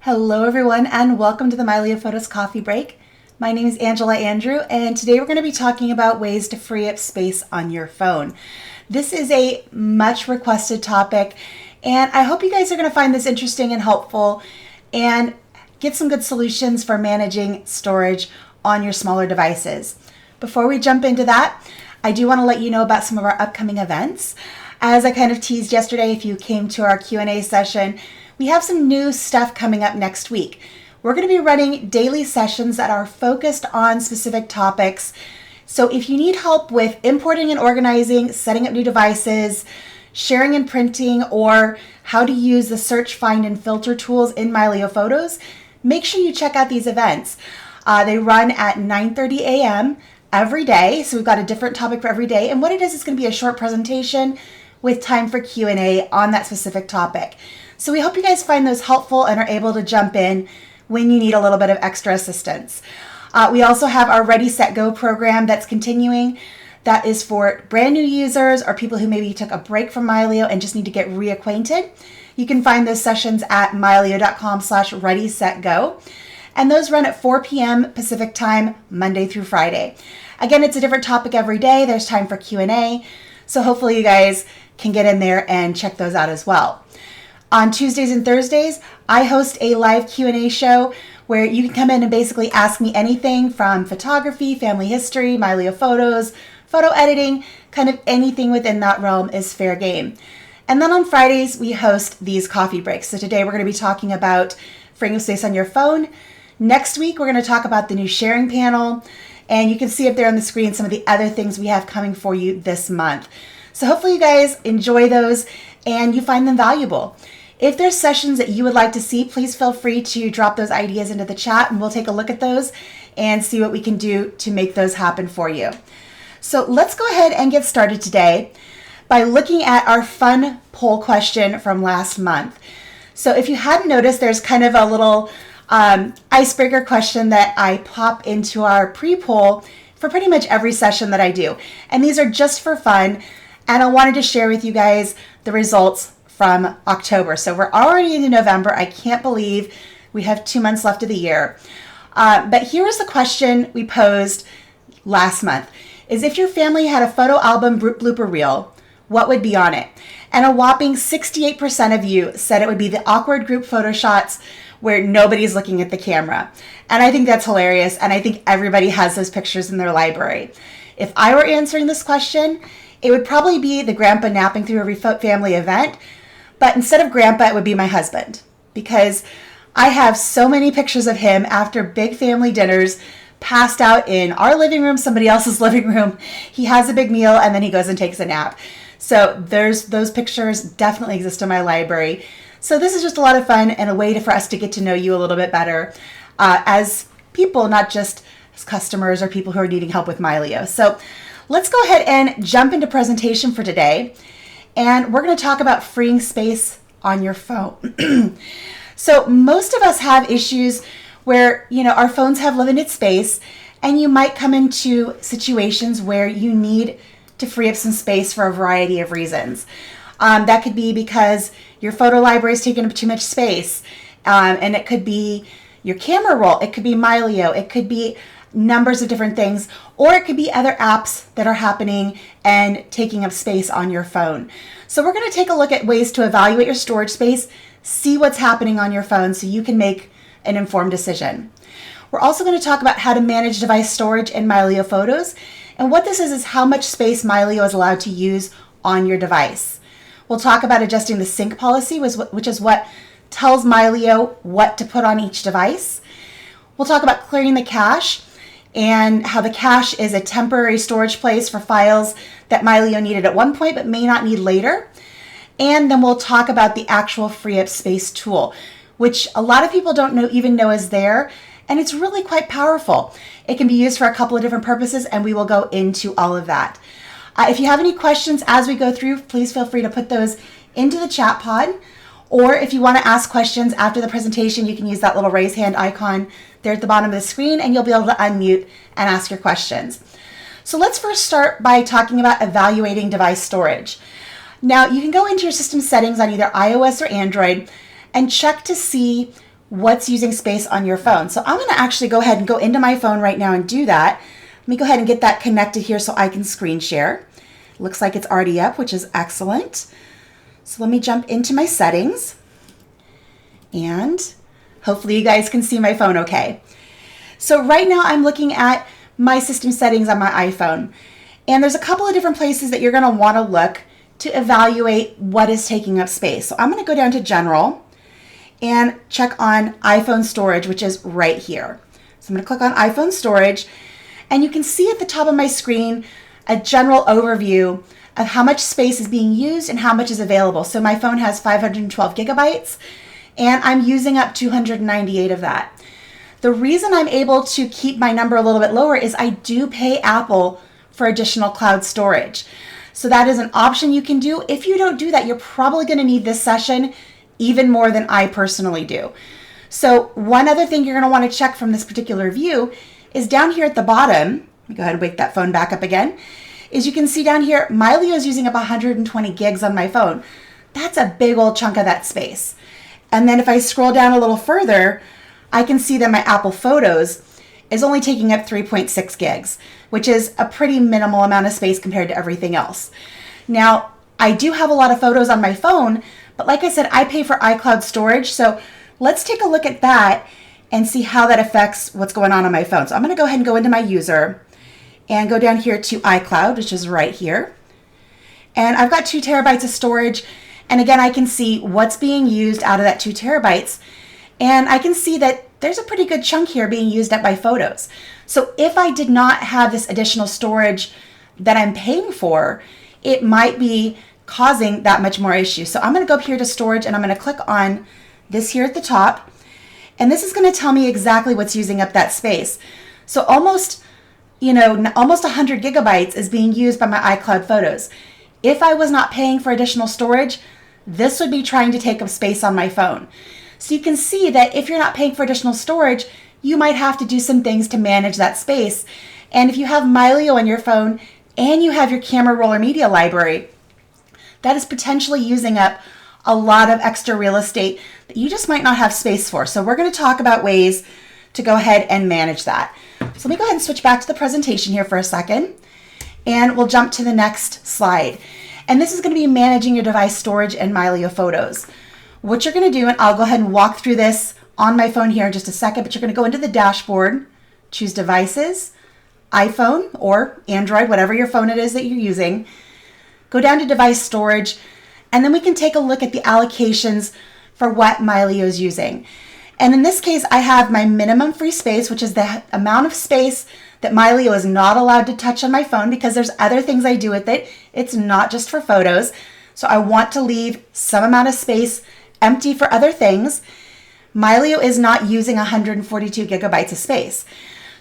Hello everyone and welcome to the Mylio Photos coffee break. My name is Angela Andrew and today we're going to be talking about ways to free up space on your phone. This is a much requested topic and I hope you guys are going to find this interesting and helpful and get some good solutions for managing storage on your smaller devices. Before we jump into that, I do want to let you know about some of our upcoming events. As I kind of teased yesterday, if you came to our Q&A session, we have some new stuff coming up next week. We're going to be running daily sessions that are focused on specific topics. So if you need help with importing and organizing, setting up new devices, sharing and printing, or how to use the search, find, and filter tools in Mylio Photos, make sure you check out these events. They run at 9:30 a.m. every day. So we've got a different topic for every day. And what it is going to be a short presentation with time for Q&A on that specific topic. So we hope you guys find those helpful and are able to jump in when you need a little bit of extra assistance. We also have our Ready, Set, Go program that's continuing. That is for brand new users or people who maybe took a break from Mylio and just need to get reacquainted. You can find those sessions at mylio.com/readysetgo. And those run at 4 p.m. Pacific time, Monday through Friday. Again, it's a different topic every day. There's time for Q&A. So hopefully you guys can get in there and check those out as well. On Tuesdays and Thursdays, I host a live Q&A show where you can come in and basically ask me anything from photography, family history, Mylio Photos, photo editing, kind of anything within that realm is fair game. And then on Fridays, we host these coffee breaks. So today we're going to be talking about freeing up space on your phone. Next week, we're going to talk about the new sharing panel. And you can see up there on the screen some of the other things we have coming for you this month. So hopefully you guys enjoy those and you find them valuable. If there's sessions that you would like to see, please feel free to drop those ideas into the chat and we'll take a look at those and see what we can do to make those happen for you. So let's go ahead and get started today by looking at our fun poll question from last month. So if you hadn't noticed, there's kind of a little icebreaker question that I pop into our pre-poll for pretty much every session that I do. And these are just for fun. And I wanted to share with you guys the results from October. So we're already into November. I can't believe we have 2 months left of the year. But here is the question we posed last month, is if your family had a photo album blooper reel, what would be on it? And a whopping 68% of you said it would be the awkward group photo shots where nobody's looking at the camera. And I think that's hilarious. And I think everybody has those pictures in their library. If I were answering this question, it would probably be the grandpa napping through every family event. But instead of grandpa, it would be my husband, because I have so many pictures of him after big family dinners, passed out in our living room, somebody else's living room. He has a big meal and then he goes and takes a nap. So those pictures definitely exist in my library. So this is just a lot of fun and a way for us to get to know you a little bit better as people, not just as customers or people who are needing help with Mylio. So let's go ahead and jump into presentation for today. And we're going to talk about freeing space on your phone. So most of us have issues where, our phones have limited space, and you might come into situations where you need to free up some space for a variety of reasons. That could be because your photo library is taking up too much space. And it could be your camera roll. It could be Mylio. It could be numbers of different things, or it could be other apps that are happening and taking up space on your phone. So we're going to take a look at ways to evaluate your storage space, see what's happening on your phone so you can make an informed decision. We're also going to talk about how to manage device storage in Mylio Photos. And what this is how much space Mylio is allowed to use on your device. We'll talk about adjusting the sync policy, which is what tells Mylio what to put on each device. We'll talk about clearing the cache and how the cache is a temporary storage place for files that Mylio needed at one point but may not need later. And then we'll talk about the actual free up space tool, which a lot of people don't even know is there, and it's really quite powerful. It can be used for a couple of different purposes, and we will go into all of that. If you have any questions as we go through, please feel free to put those into the chat pod. Or if you want to ask questions after the presentation, you can use that little raise hand icon there at the bottom of the screen and you'll be able to unmute and ask your questions. So let's first start by talking about evaluating device storage. Now you can go into your system settings on either iOS or Android and check to see what's using space on your phone. So I'm going to actually go ahead and go into my phone right now and do that. Let me go ahead and get that connected here so I can screen share. Looks like it's already up, which is excellent. So let me jump into my settings, and hopefully you guys can see my phone okay. So right now I'm looking at my system settings on my iPhone, and there's a couple of different places that you're going to want to look to evaluate what is taking up space. So I'm going to go down to General and check on iPhone storage, which is right here. So I'm going to click on iPhone storage, and you can see at the top of my screen a general overview of how much space is being used and how much is available. So my phone has 512 gigabytes, and I'm using up 298 of that. The reason I'm able to keep my number a little bit lower is I do pay Apple for additional cloud storage. So that is an option you can do. If you don't do that, you're probably going to need this session even more than I personally do. So one other thing you're going to want to check from this particular view is down here at the bottom. Let me go ahead and wake that phone back up again. Is you can see down here, Mylio is using up 120 gigs on my phone. That's a big old chunk of that space. And then if I scroll down a little further, I can see that my Apple Photos is only taking up 3.6 gigs, which is a pretty minimal amount of space compared to everything else. Now, I do have a lot of photos on my phone, but like I said, I pay for iCloud storage. So let's take a look at that and see how that affects what's going on my phone. So I'm going to go ahead and go into my user and go down here to iCloud, which is right here. And I've got 2 terabytes of storage. And again, I can see what's being used out of that 2 terabytes. And I can see that there's a pretty good chunk here being used up by photos. So if I did not have this additional storage that I'm paying for, it might be causing that much more issue. So I'm going to go up here to storage, and I'm going to click on this here at the top. And this is going to tell me exactly what's using up that space. So almost 100 gigabytes is being used by my iCloud photos. If I was not paying for additional storage, this would be trying to take up space on my phone. So you can see that if you're not paying for additional storage, you might have to do some things to manage that space. And if you have Mylio on your phone and you have your camera roll or media library, that is potentially using up a lot of extra real estate that you just might not have space for. So we're going to talk about ways to go ahead and manage that. So let me go ahead and switch back to the presentation here for a second, and we'll jump to the next slide. And this is going to be managing your device storage in Mylio Photos. What you're going to do, and I'll go ahead and walk through this on my phone here in just a second, but you're going to go into the dashboard, choose devices, iPhone or Android, whatever your phone it is that you're using, go down to device storage, and then we can take a look at the allocations for what Mylio is using. And in this case, I have my minimum free space, which is the amount of space that Mylio is not allowed to touch on my phone, because there's other things I do with it. It's not just for photos. So I want to leave some amount of space empty for other things. Mylio is not using 142 gigabytes of space.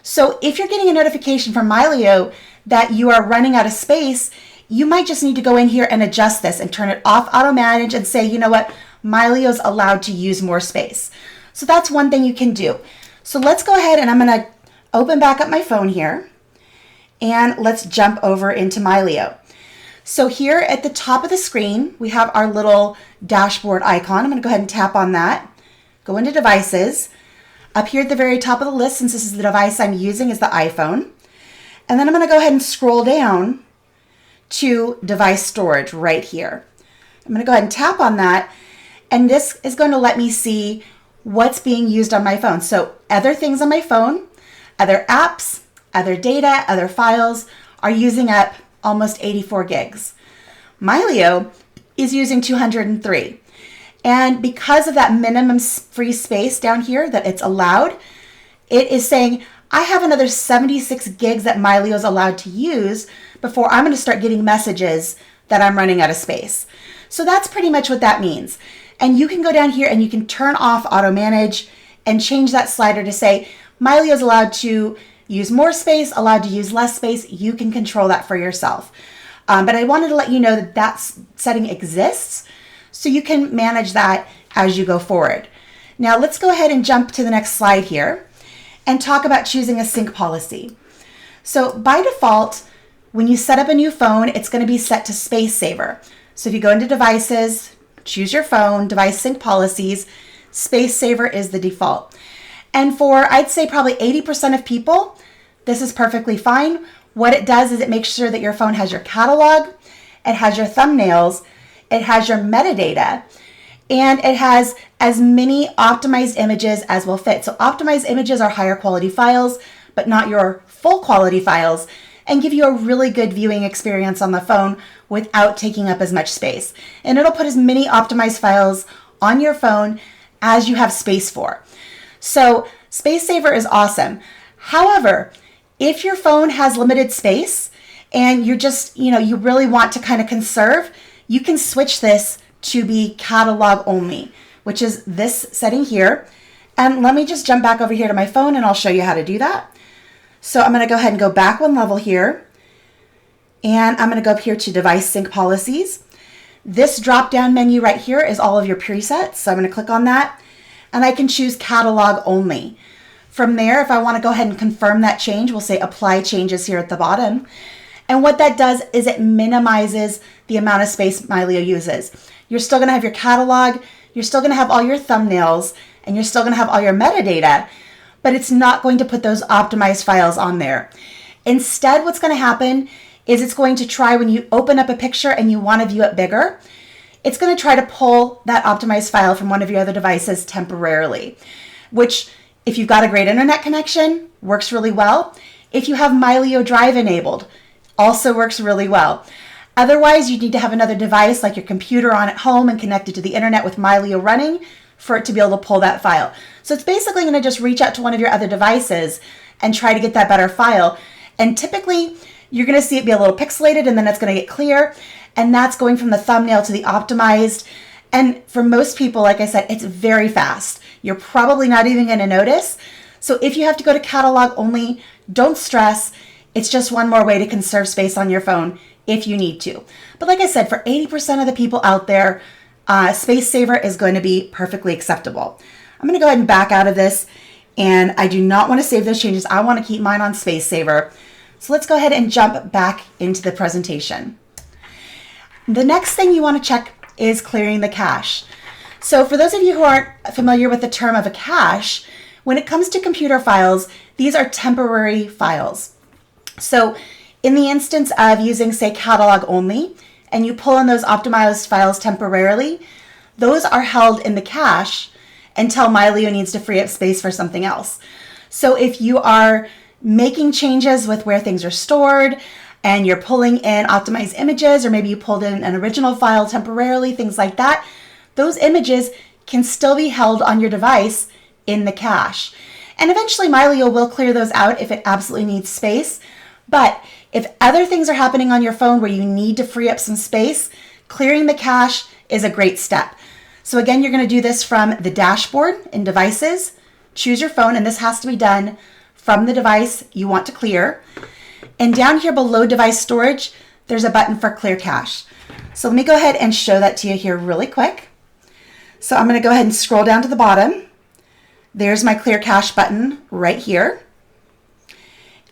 So if you're getting a notification from Mylio that you are running out of space, you might just need to go in here and adjust this and turn it off auto manage and say, you know what, Mylio is allowed to use more space. So that's one thing you can do. So let's go ahead, and I'm going to open back up my phone here, and let's jump over into Mylio. So here at the top of the screen, we have our little dashboard icon. I'm going to go ahead and tap on that. Go into devices. Up here at the very top of the list, since this is the device I'm using, is the iPhone. And then I'm going to go ahead and scroll down to device storage right here. I'm going to go ahead and tap on that, and this is going to let me see what's being used on my phone. So other things on my phone, other apps, other data, other files are using up almost 84 gigs. Mylio is using 203. And because of that minimum free space down here that it's allowed, it is saying, I have another 76 gigs that Mylio is allowed to use before I'm going to start getting messages that I'm running out of space. So that's pretty much what that means. And you can go down here and you can turn off auto manage and change that slider to say Mylio is allowed to use more space, allowed to use less space. You can control that for yourself. But I wanted to let you know that that setting exists, so you can manage that as you go forward. Now let's go ahead and jump to the next slide here and talk about choosing a sync policy. So by default, when you set up a new phone, it's going to be set to space saver. So if you go into devices, choose your phone, device sync policies, Space Saver is the default. And for, I'd say probably 80% of people, this is perfectly fine. What it does is it makes sure that your phone has your catalog, it has your thumbnails, it has your metadata, and it has as many optimized images as will fit. So optimized images are higher quality files, but not your full quality files, and give you a really good viewing experience on the phone without taking up as much space. And it'll put as many optimized files on your phone as you have space for. So Space Saver is awesome. However, if your phone has limited space and you're just, you really want to kind of conserve, you can switch this to be catalog only, which is this setting here. And let me just jump back over here to my phone and I'll show you how to do that. So I'm going to go ahead and go back one level here. And I'm going to go up here to Device Sync Policies. This drop-down menu right here is all of your presets. So I'm going to click on that and I can choose catalog only. From there, if I want to go ahead and confirm that change, we'll say apply changes here at the bottom. And what that does is it minimizes the amount of space Mylio uses. You're still going to have your catalog, you're still going to have all your thumbnails, and you're still going to have all your metadata, but it's not going to put those optimized files on there. Instead, what's going to happen is it's going to try, when you open up a picture and you want to view it bigger, it's going to try to pull that optimized file from one of your other devices temporarily, which if you've got a great internet connection, works really well. If you have Mylio Drive enabled, also works really well. Otherwise, you need to have another device like your computer on at home and connected to the internet with Mylio running for it to be able to pull that file. So it's basically going to just reach out to one of your other devices and try to get that better file. And typically, you're going to see it be a little pixelated and then it's going to get clear. And that's going from the thumbnail to the optimized. And for most people, like I said, it's very fast. You're probably not even going to notice. So if you have to go to catalog only, don't stress. It's just one more way to conserve space on your phone if you need to. But like I said, for 80% of the people out there, Space Saver is going to be perfectly acceptable. I'm going to go ahead and back out of this, and I do not want to save those changes. I want to keep mine on Space Saver. So let's go ahead and jump back into the presentation. The next thing you want to check is clearing the cache. So for those of you who aren't familiar with the term of a cache, when it comes to computer files, these are temporary files. So in the instance of using, say, catalog only, and you pull in those optimized files temporarily, those are held in the cache until Mylio needs to free up space for something else. So if you are making changes with where things are stored and you're pulling in optimized images, or maybe you pulled in an original file temporarily, things like that, those images can still be held on your device in the cache. And eventually Mylio will clear those out if it absolutely needs space. But if other things are happening on your phone where you need to free up some space, clearing the cache is a great step. So again, you're going to do this from the dashboard in Devices, choose your phone, and this has to be done from the device you want to clear. And down here below Device Storage, there's a button for Clear Cache. So let me go ahead and show that to you here really quick. So I'm going to go ahead and scroll down to the bottom. There's my Clear Cache button right here.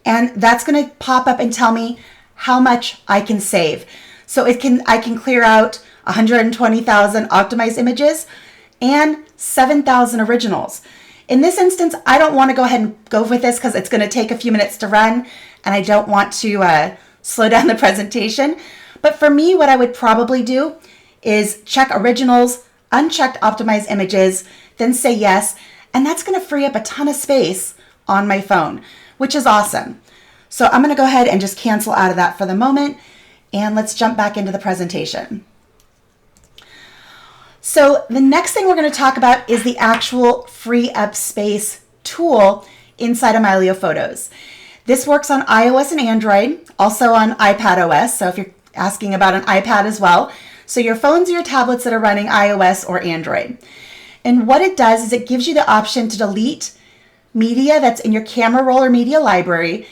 And that's going to pop up and tell me how much I can save. So I can clear out 120,000 optimized images and 7,000 originals. In this instance, I don't want to go ahead and go with this because it's going to take a few minutes to run and I don't want to slow down the presentation. But for me, what I would probably do is check originals, unchecked optimized images, then say yes. And that's going to free up a ton of space on my phone, which is awesome. So I'm going to go ahead and just cancel out of that for the moment. And let's jump back into the presentation. So the next thing we're going to talk about is the actual free up space tool inside of Mylio Photos. This works on iOS and Android, also on iPad OS. So if you're asking about an iPad as well. So your phones or your tablets that are running iOS or Android. And what it does is it gives you the option to delete media that's in your camera roll or media library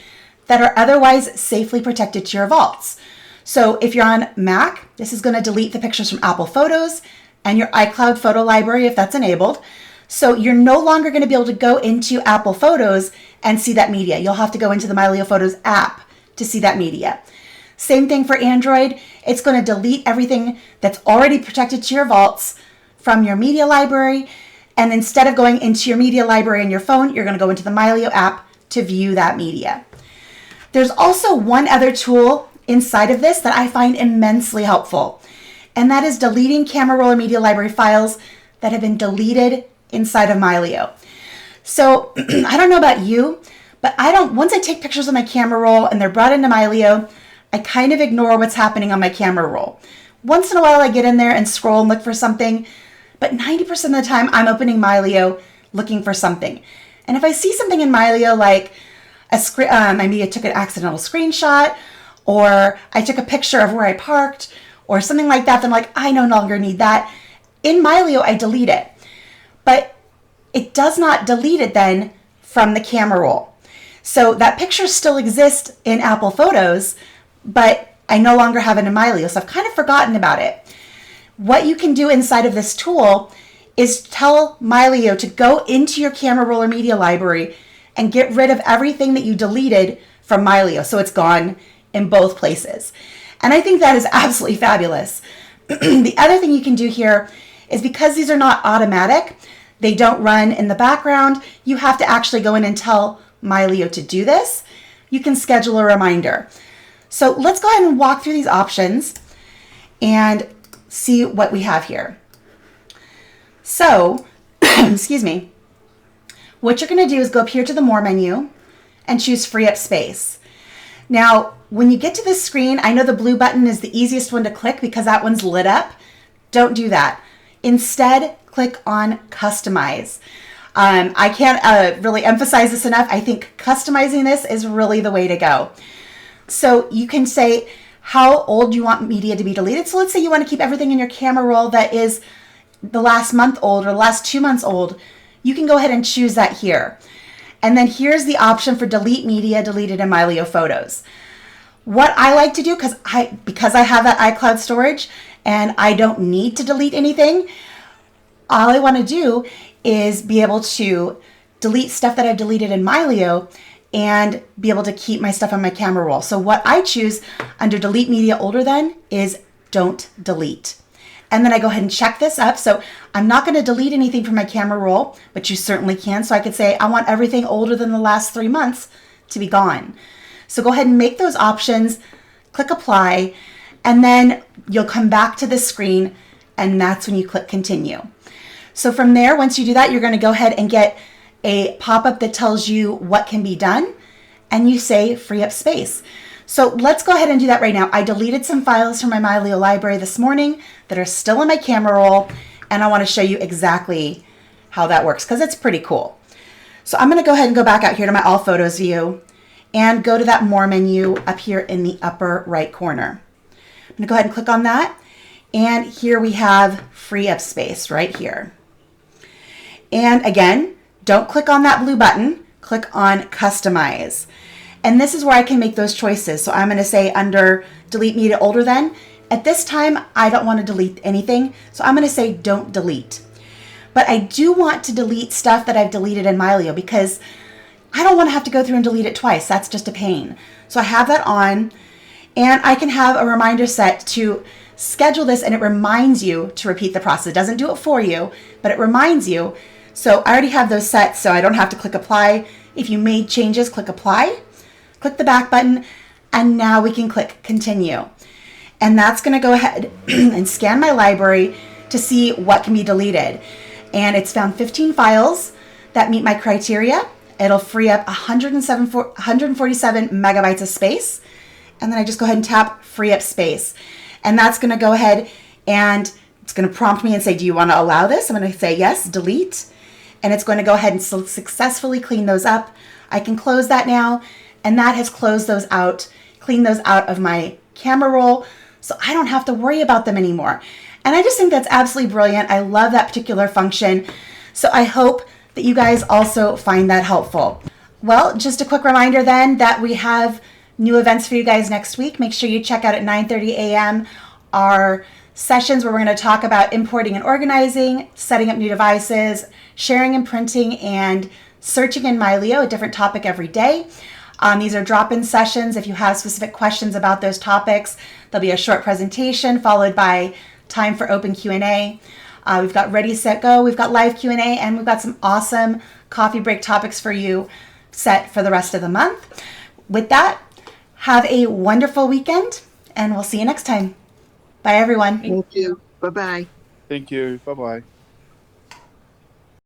that are otherwise safely protected to your vaults. So if you're on Mac, this is going to delete the pictures from Apple Photos and your iCloud photo library if that's enabled. So you're no longer going to be able to go into Apple Photos and see that media. You'll have to go into the Mylio Photos app to see that media. Same thing for Android. It's going to delete everything that's already protected to your vaults from your media library. And instead of going into your media library on your phone, you're going to go into the Mylio app to view that media. There's also one other tool inside of this that I find immensely helpful, and that is deleting camera roll or media library files that have been deleted inside of Mylio. So I don't know about you, but once I take pictures of my camera roll and they're brought into Mylio, I kind of ignore what's happening on my camera roll. Once in a while I get in there and scroll and look for something, but 90% of the time I'm opening Mylio looking for something. And if I see something in Mylio like maybe I took an accidental screenshot, or I took a picture of where I parked, or something like that, then I'm like, I no longer need that. In Mylio, I delete it. But it does not delete it then from the camera roll. So that picture still exists in Apple Photos, but I no longer have it in Mylio, so I've kind of forgotten about it. What you can do inside of this tool is tell Mylio to go into your camera roll or media library and get rid of everything that you deleted from Mylio, so it's gone in both places. And I think that is absolutely fabulous. The other thing you can do here is, because these are not automatic, they don't run in the background, you have to actually go in and tell Mylio to do this. You can schedule a reminder. So let's go ahead and walk through these options and see what we have here. So, excuse me. What you're going to do is go up here to the More menu and choose Free Up Space. Now, when you get to this screen, I know the blue button is the easiest one to click because that one's lit up. Don't do that. Instead, click on Customize. I can't really emphasize this enough. I think customizing this is really the way to go. So you can say how old you want media to be deleted. So let's say you want to keep everything in your camera roll that is the last month old or the last 2 months old. You can go ahead and choose that here. And then here's the option for delete media deleted in Mylio Photos. What I like to do, because I have that iCloud storage and I don't need to delete anything, all I want to do is be able to delete stuff that I've deleted in Mylio and be able to keep my stuff on my camera roll. So what I choose under delete media older than is don't delete. And then I go ahead and check this up. So I'm not going to delete anything from my camera roll, but you certainly can. So I could say I want everything older than the last 3 months to be gone. So go ahead and make those options, click apply, and then you'll come back to this screen, and that's when you click continue. So from there, once you do that, you're going to go ahead and get a pop-up that tells you what can be done, and you say free up space. So let's go ahead and do that right now. I deleted some files from my Mylio library this morning that are still in my camera roll, and I want to show you exactly how that works because it's pretty cool. So I'm going to go ahead and go back out here to my All Photos view and go to that More menu up here in the upper right corner. I'm going to go ahead and click on that, and here we have free up space right here. And again, don't click on that blue button, click on Customize. And this is where I can make those choices. So I'm going to say under delete media older than, at this time, I don't want to delete anything. So I'm going to say don't delete. But I do want to delete stuff that I've deleted in Mylio because I don't want to have to go through and delete it twice. That's just a pain. So I have that on, and I can have a reminder set to schedule this, and it reminds you to repeat the process. It doesn't do it for you, but it reminds you. So I already have those set, so I don't have to click apply. If you made changes, click apply. Click the back button, and now we can click continue. And that's going to go ahead and scan my library to see what can be deleted. And it's found 15 files that meet my criteria. It'll free up 147 megabytes of space. And then I just go ahead and tap free up space. And that's going to go ahead and it's going to prompt me and say, do you want to allow this? I'm going to say yes, delete. And it's going to go ahead and successfully clean those up. I can close that now. And that has closed those out, cleaned those out of my camera roll, so I don't have to worry about them anymore. And I just think that's absolutely brilliant. I love that particular function. So I hope that you guys also find that helpful. Well, just a quick reminder then that we have new events for you guys next week. Make sure you check out at 9:30 a.m. our sessions where we're going to talk about importing and organizing, setting up new devices, sharing and printing, and searching in Mylio, a different topic every day. These are drop-in sessions. If you have specific questions about those topics, there'll be a short presentation followed by time for open Q&A. We've got Ready, Set, Go. We've got live Q&A, and we've got some awesome coffee break topics for you set for the rest of the month. With that, have a wonderful weekend, and we'll see you next time. Bye, everyone. Thank you. Bye-bye. Thank you. Bye-bye.